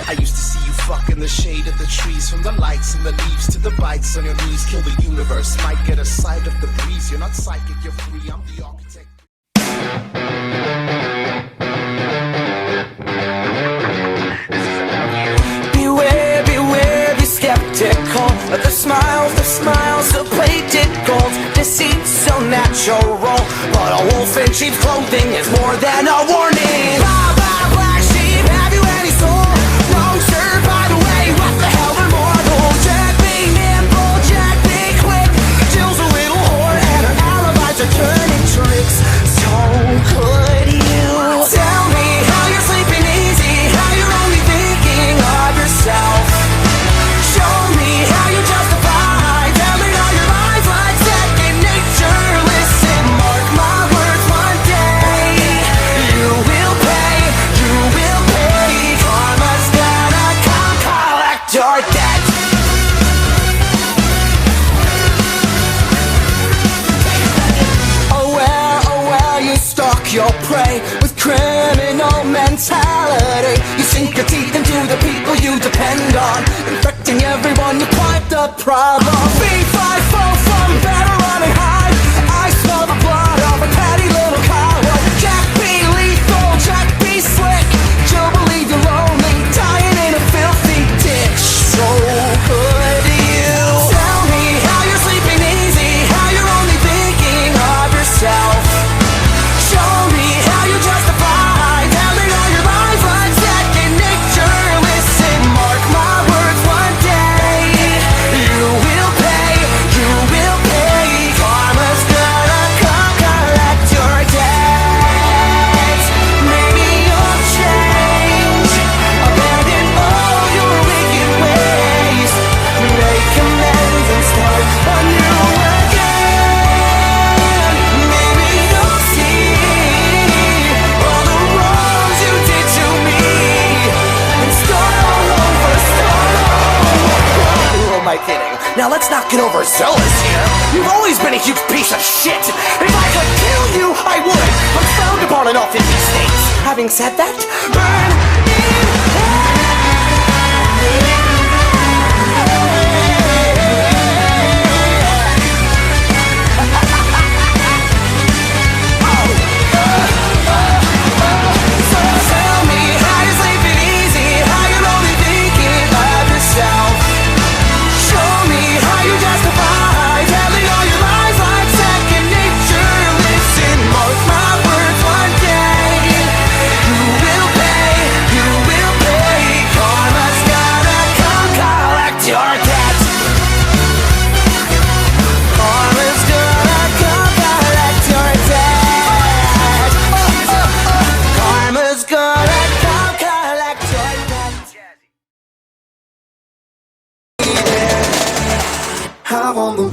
I used to see you fuck in the shade of the trees, from the lights and the leaves to the bites on your knees. Kill the universe, might get a sight of the breeze. You're not psychic, you're free, I'm the architect. Beware, beware, be skeptical of the smiles of plated gold. Deceit so natural, but a wolf in sheep's clothing is more than a warning. Blah, blah, black sheep, have you any soul? Wrong shirt, by the way, what the hell are mortals? Jack be nimble, Jack be quick. Jill's a little whore and her alibis are turning tricks. So could you tell me how you're sleeping easy, how you're only thinking of yourself? Show me how you justify telling all your lies like second nature. Listen, mark my words, one day you will pay, you will pay. Karma's gonna come collect your debt. Aware, you stalk your prey with criminal mentality. You sink your teeth into the people you depend on, infecting everyone, you're quite the problem. B5 from better running high. I smell the blood of a petty little coward. Jack be lethal, Jack be slick. You'll believe you're lonely, dying in a filthy ditch. So could you tell me how you're sleeping easy, how you're only thinking of yourself? Show me how you justify telling all your lies like second nature. Listen, mark my words, one day you will pay, you will pay. Karma's gonna come collect your debt. Maybe you'll change, abandon all your wicked ways, make amends and start anew again. Maybe you'll see all the wrongs you did to me and start all over, start all over. Who am I kidding? Now let's not get overzealous here. You've always been a huge piece of shit. If I could kill you, I would. I'm frowned upon in all 50 states. Having said that, burn in hell. So tell me how you're sleeping easy, how you're only thinking of yourself. Show me how you justify telling all your lies like second nature. Listen, mark my words, one day you will pay, you will pay. Karma's gonna come collect your debt. Karma's gonna come collect your debt. Karma's gonna come collect your debt. How on the